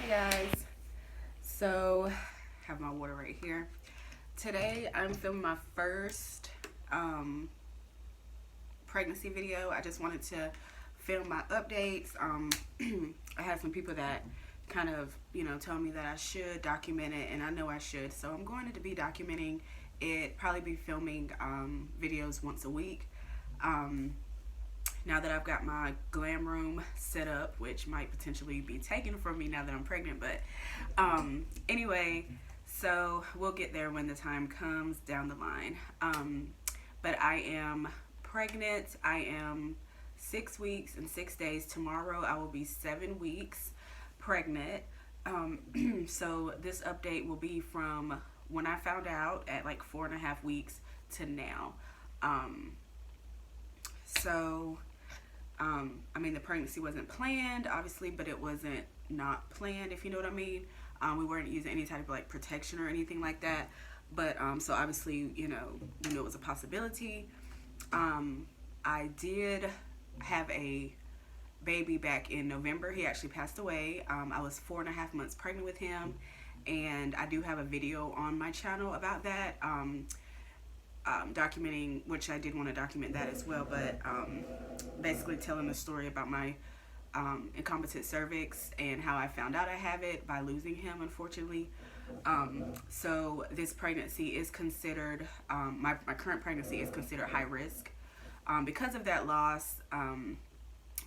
Guys, so have my water right here. Today I'm filming my first pregnancy video. I just wanted to film my updates. I had some people that kind of told me that I should document it, and I know I should, so I'm going to be documenting it. Probably be filming videos once a week. Now that I've got my glam room set up, which might potentially be taken from me now that I'm pregnant, but anyway, so we'll get there when the time comes down the line. But I am pregnant. I am 6 weeks and 6 days. Tomorrow I will be 7 weeks pregnant. So this update will be from when I found out at like 4.5 weeks to now. So I mean, the pregnancy wasn't planned, obviously, but it wasn't not planned, if you know what I mean. We weren't using any type of like protection or anything like that. But so obviously, we knew it was a possibility. I did have a baby back in November. He actually passed away. I was 4.5 months pregnant with him, and I do have a video on my channel about that. Documenting, which I did want to document that as well, but basically telling the story about my incompetent cervix and how I found out I have it by losing him, unfortunately. So this pregnancy is considered, my current pregnancy is considered high risk because of that loss.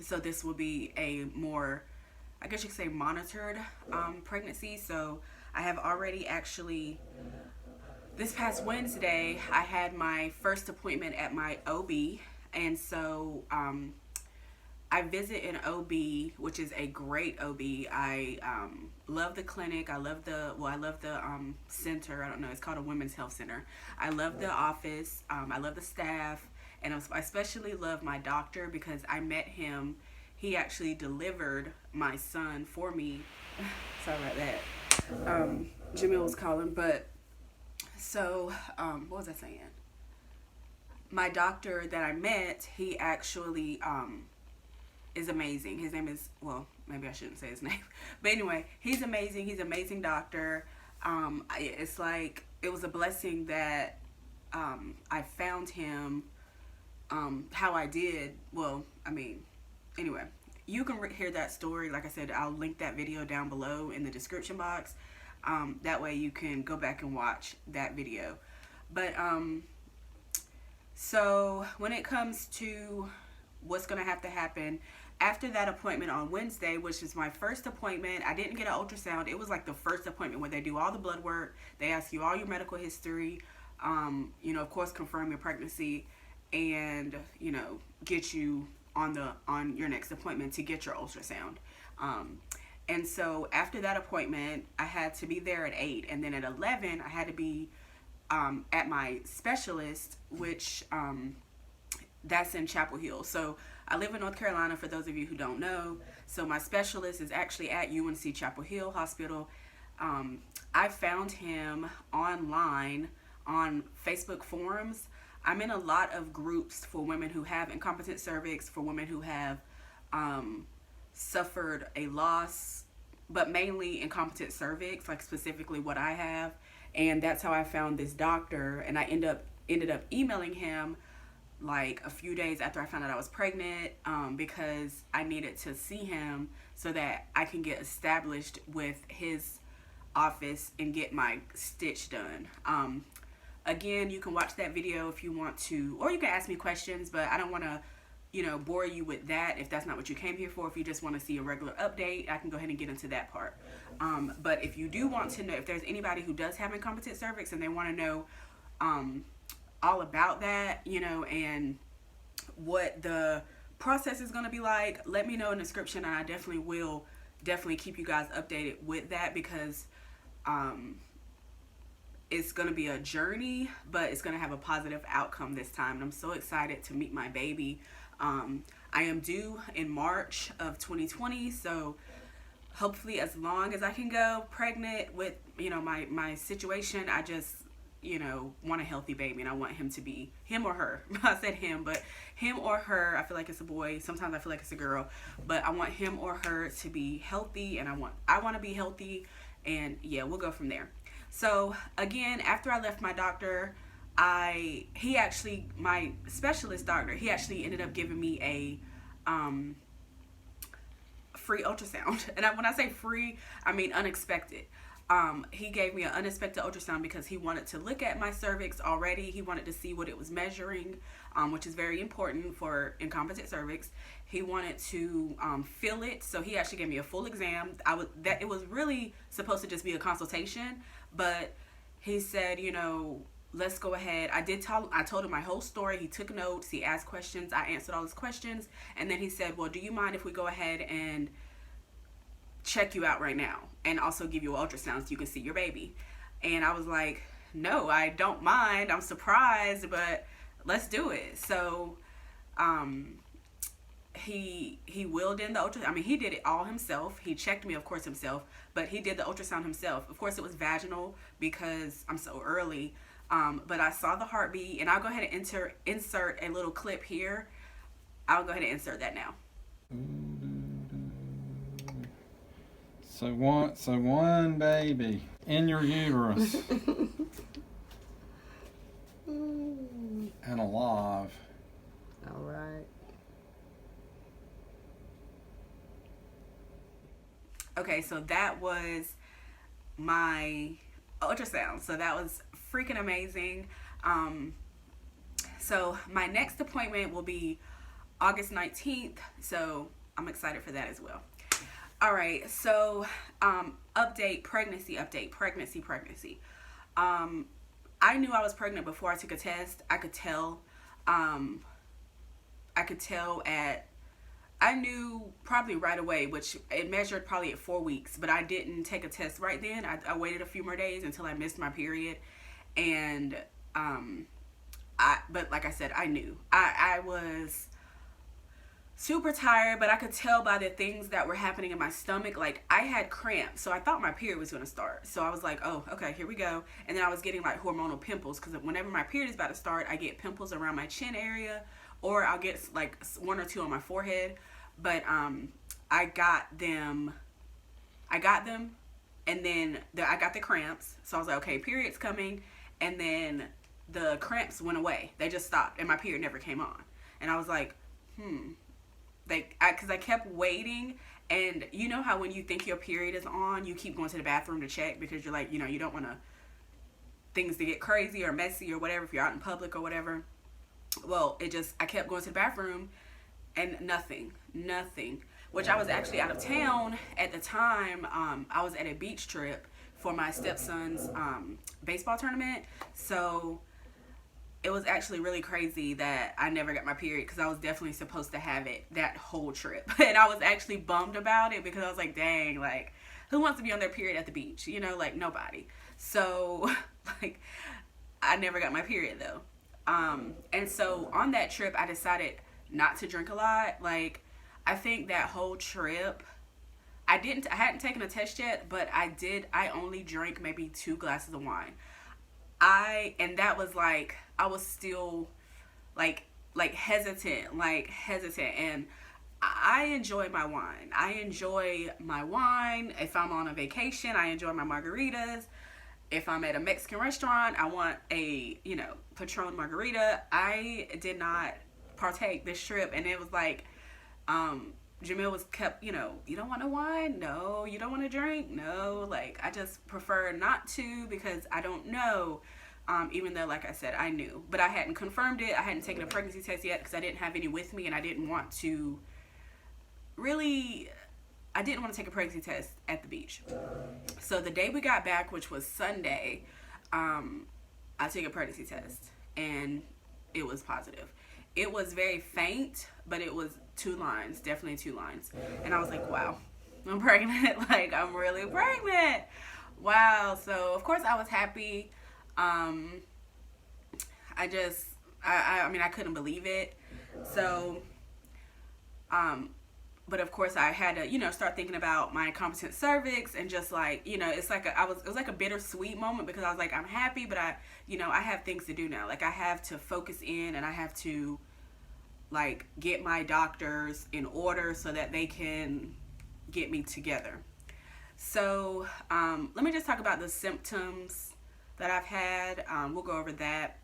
So this will be a more, I guess you could say, monitored pregnancy. So I have already actually, this past Wednesday, I had my first appointment at my OB, and so I visit an OB, which is a great OB. I love the clinic. I love the center. I don't know. It's called a Women's Health Center. I love the office. I love the staff, and I especially love my doctor because I met him. He actually delivered my son for me. Sorry about that. Jamil was calling, but. So, what was I saying? My doctor that I met, he actually is amazing. His name is, well, maybe I shouldn't say his name. But anyway, he's amazing. He's an amazing doctor. It's like, it was a blessing that I found him how I did. Well, I mean, anyway, you can hear that story. Like I said, I'll link that video down below in the description box. That way you can go back and watch that video. But so when it comes to what's going to have to happen after that appointment on Wednesday, which is my first appointment, I didn't get an ultrasound. It was like the first appointment where they do all the blood work. They ask you all your medical history, of course, confirm your pregnancy, and get you on your next appointment to get your ultrasound. And so after that appointment, I had to be there at 8. And then at 11, I had to be at my specialist, which that's in Chapel Hill. So I live in North Carolina, for those of you who don't know. So my specialist is actually at UNC Chapel Hill Hospital. I found him online on Facebook forums. I'm in a lot of groups for women who have incompetent cervix, for women who have suffered a loss, but mainly incompetent cervix, like specifically what I have. And that's how I found this doctor, and I ended up emailing him like a few days after I found out I was pregnant, because I needed to see him so that I can get established with his office and get my stitch done. Again, you can watch that video if you want to, or you can ask me questions, but I don't want to bore you with that if that's not what you came here for. If you just want to see a regular update, I can go ahead and get into that part. But if you do want to know, if there's anybody who does have incompetent cervix and they want to know all about that, and what the process is going to be like, let me know in the description, and I definitely will keep you guys updated with that, because it's going to be a journey, but it's going to have a positive outcome this time. And I'm so excited to meet my baby. I am due in March of 2020, so hopefully as long as I can go pregnant with my situation. I just want a healthy baby, and I want him to be him or her. I said him, but him or her. I feel like it's a boy. Sometimes I feel like it's a girl, but I want him or her to be healthy, and I want to be healthy, and yeah, we'll go from there. So again, after I left my doctor, my specialist doctor, he actually ended up giving me a free ultrasound. And when I say free, I mean unexpected. He gave me an unexpected ultrasound because he wanted to look at my cervix already. He wanted to see what it was measuring, which is very important for incompetent cervix. He wanted to feel it, so he actually gave me a full exam. It was really supposed to just be a consultation, but he said, let's go ahead. I told him my whole story. He took notes. He asked questions. I answered all his questions, and then he said, well, do you mind if we go ahead and check you out right now and also give you an ultrasound so you can see your baby? And I was like, no, I don't mind. I'm surprised, but let's do it. So he willed in the ultrasound. I mean, he did it all himself. He checked me, of course, himself, but he did the ultrasound himself. Of course, it was vaginal because I'm so early. But I saw the heartbeat, and I'll go ahead and insert a little clip here. I'll go ahead and insert that now. So one baby in your uterus and alive. All right. Okay, so that was my ultrasound. So that was freaking amazing. So my next appointment will be August 19th. So I'm excited for that as well. All right, so pregnancy update. I knew I was pregnant before I took a test. I could tell. I knew probably right away, which it measured probably at 4 weeks, but I didn't take a test right then. I waited a few more days until I missed my period, and but like I said, I knew. I was super tired, but I could tell by the things that were happening in my stomach. Like, I had cramps, so I thought my period was going to start. So I was like, oh, okay, here we go. And then I was getting like hormonal pimples, because whenever my period is about to start, I get pimples around my chin area, or I'll get like 1 or 2 on my forehead. But I got them, and then I got the cramps. So I was like, okay, period's coming. And then the cramps went away. They just stopped, and my period never came on. And I was like, because I kept waiting, and you know how when you think your period is on, you keep going to the bathroom to check, because you're like, you don't want things to get crazy or messy or whatever if you're out in public or whatever. Well, I kept going to the bathroom, and nothing, which I was actually out of town at the time. I was at a beach trip for my stepson's baseball tournament, so it was actually really crazy that I never got my period, because I was definitely supposed to have it that whole trip. And I was actually bummed about it, because I was like, dang, like, who wants to be on their period at the beach? Like, nobody. So, like, I never got my period, though. And so on that trip, I decided not to drink a lot. Like, I think that whole trip, I hadn't taken a test yet, but I only drank maybe 2 glasses of wine. And that was like, I was still like hesitant, and I enjoy my wine. If I'm on a vacation, I enjoy my margaritas. If I'm at a Mexican restaurant, I want a, Patron margarita. I did not partake this trip, and it was like, Jamil was kept, you don't want no wine? No. You don't want to drink? No. Like, I just prefer not to, because I don't know. Even though, like I said, I knew. But I hadn't confirmed it. I hadn't taken a pregnancy test yet, because I didn't have any with me, and I didn't want to take a pregnancy test at the beach. So the day we got back, which was Sunday, I took a pregnancy test, and it was positive. It was very faint, but it was 2 lines, definitely 2 lines. And I was like, wow, I'm pregnant. Like, I'm really pregnant. Wow. So, of course, I was happy. I mean, I couldn't believe it. So, but of course I had to, start thinking about my incompetent cervix, and just like, it's like it was like a bittersweet moment, because I was like, I'm happy, but I have things to do now. Like, I have to focus in, and I have to like get my doctors in order so that they can get me together. So let me just talk about the symptoms that I've had. We'll go over that.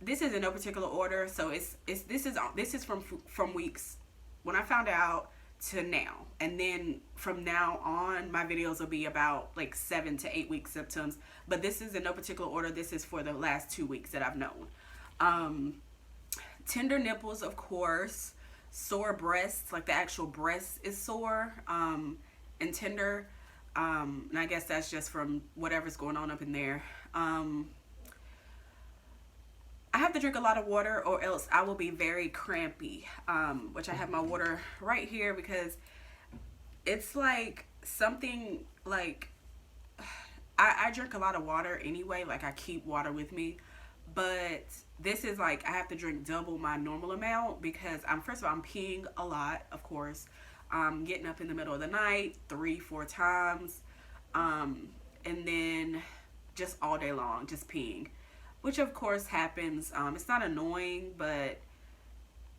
This is in no particular order. So this is from weeks when I found out to now, and then from now on my videos will be about like 7 to 8 week symptoms. But this is in no particular order. This is for the last 2 weeks that I've known. Tender nipples, of course. Sore breasts, like the actual breast is sore and tender. And I guess that's just from whatever's going on up in there. I have to drink a lot of water, or else I will be very crampy, which I have my water right here, because it's like something like, I drink a lot of water anyway. Like, I keep water with me, but this is like, I have to drink double my normal amount, because first of all, I'm peeing a lot, of course. I'm getting up in the middle of the night 3-4 times, and then just all day long just peeing, which of course happens. It's not annoying, but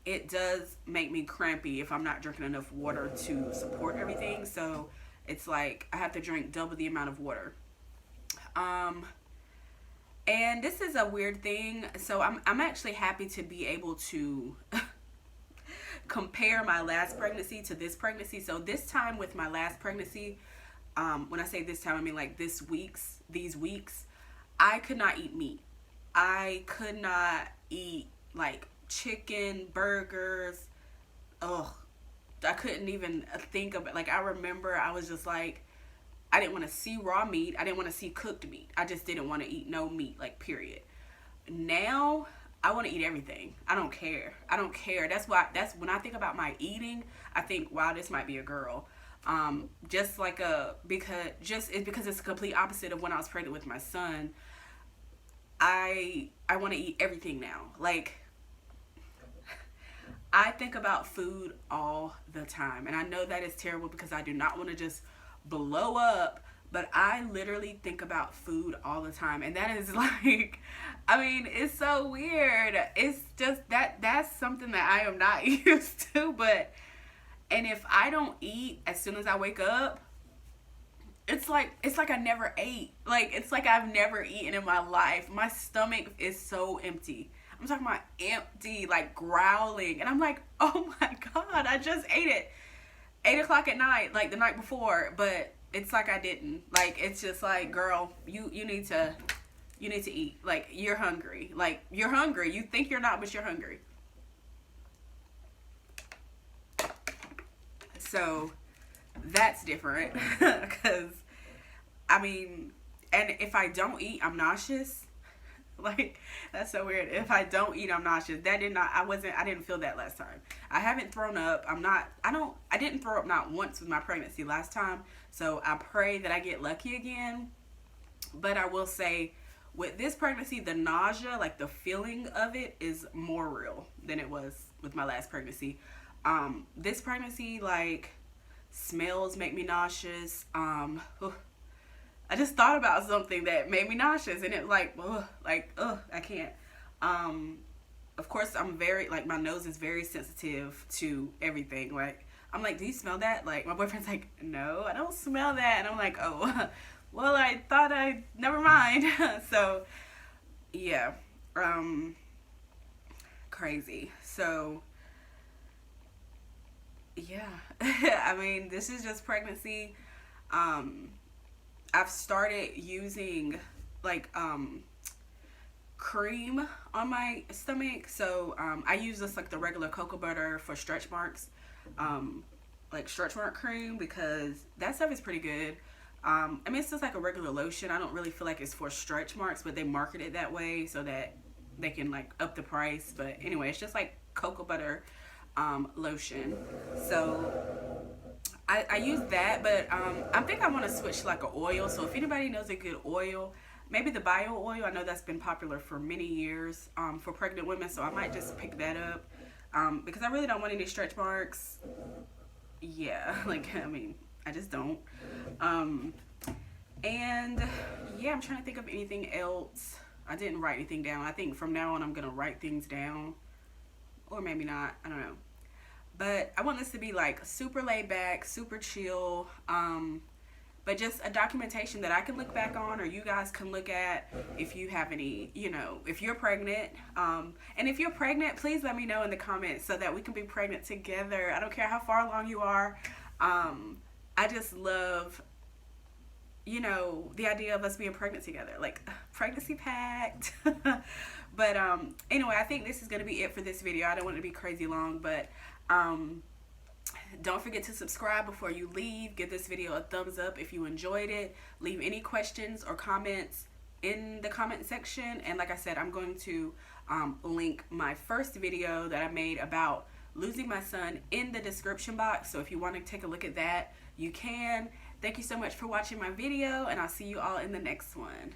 it does make me crampy if I'm not drinking enough water to support everything. So it's like I have to drink double the amount of water. And this is a weird thing. So I'm actually happy to be able to compare my last pregnancy to this pregnancy. So this time with my last pregnancy, when I say this time, I mean like these weeks, I could not eat meat. I could not eat like chicken, burgers. Ugh. I couldn't even think of it. Like, I remember I was just like, I didn't want to see raw meat. I didn't want to see cooked meat. I just didn't want to eat no meat, like, period. Now, I want to eat everything. I don't care. That's when I think about my eating, I think, wow, this might be a girl. Because it's the complete opposite of when I was pregnant with my son. I want to eat everything now. Like, I think about food all the time. And I know that is terrible, because I do not want to just blow up. But I literally think about food all the time. And that is like, I mean, it's so weird. It's just that's something that I am not used to. And if I don't eat as soon as I wake up, it's like I never ate. Like, it's like I've never eaten in my life. My stomach is so empty. I'm talking about empty, like growling. And I'm like, oh my God, I just ate it 8 o'clock at night, like the night before. But it's like I didn't. Like, it's just like, girl, you need to eat. Like, you're hungry. Like, you're hungry. You think you're not, but you're hungry. So that's different. Because, I mean, and if I don't eat, I'm nauseous. Like, that's so weird. If I don't eat, I'm nauseous. I didn't feel that last time. I haven't thrown up. I didn't throw up not once with my pregnancy last time. So I pray that I get lucky again. But I will say, with this pregnancy, the nausea, like the feeling of it, is more real than it was with my last pregnancy. This pregnancy, like, smells make me nauseous. I just thought about something that made me nauseous, and it I can't. Of course, I'm very, like, my nose is very sensitive to everything. Like, I'm like, do you smell that? Like, my boyfriend's like, no, I don't smell that. And I'm like, oh, well, never mind. So, yeah, crazy. So, yeah, I mean, this is just pregnancy. I've started using like cream on my stomach. So I use this, like the regular cocoa butter for stretch marks, like stretch mark cream, because that stuff is pretty good. I mean, it's just like a regular lotion. I don't really feel like it's for stretch marks, but they market it that way so that they can like up the price. But anyway, it's just like cocoa butter lotion. So I use that, but I think I want to switch to like an oil. So if anybody knows a good oil, maybe the bio oil. I know that's been popular for many years for pregnant women. So I might just pick that up because I really don't want any stretch marks. yeah, like, I mean, I just don't. And yeah, I'm trying to think of anything else. I didn't write anything down. I think from now on I'm gonna write things down, or maybe not. I don't know. But I want this to be like super laid back, super chill. But just a documentation that I can look back on, or you guys can look at if you have any, you know, if you're pregnant. And if you're pregnant, please let me know in the comments so that we can be pregnant together. I don't care how far along you are. I just love, you know, the idea of us being pregnant together, like pregnancy pact. But anyway, I think this is going to be it for this video. I don't want it to be crazy long, but don't forget to subscribe before you leave. Give this video a thumbs up if you enjoyed it. Leave any questions or comments in the comment section. And like I said, I'm going to link my first video that I made about losing my son in the description box. So if you want to take a look at that, you can. Thank you so much for watching my video, and I'll see you all in the next one.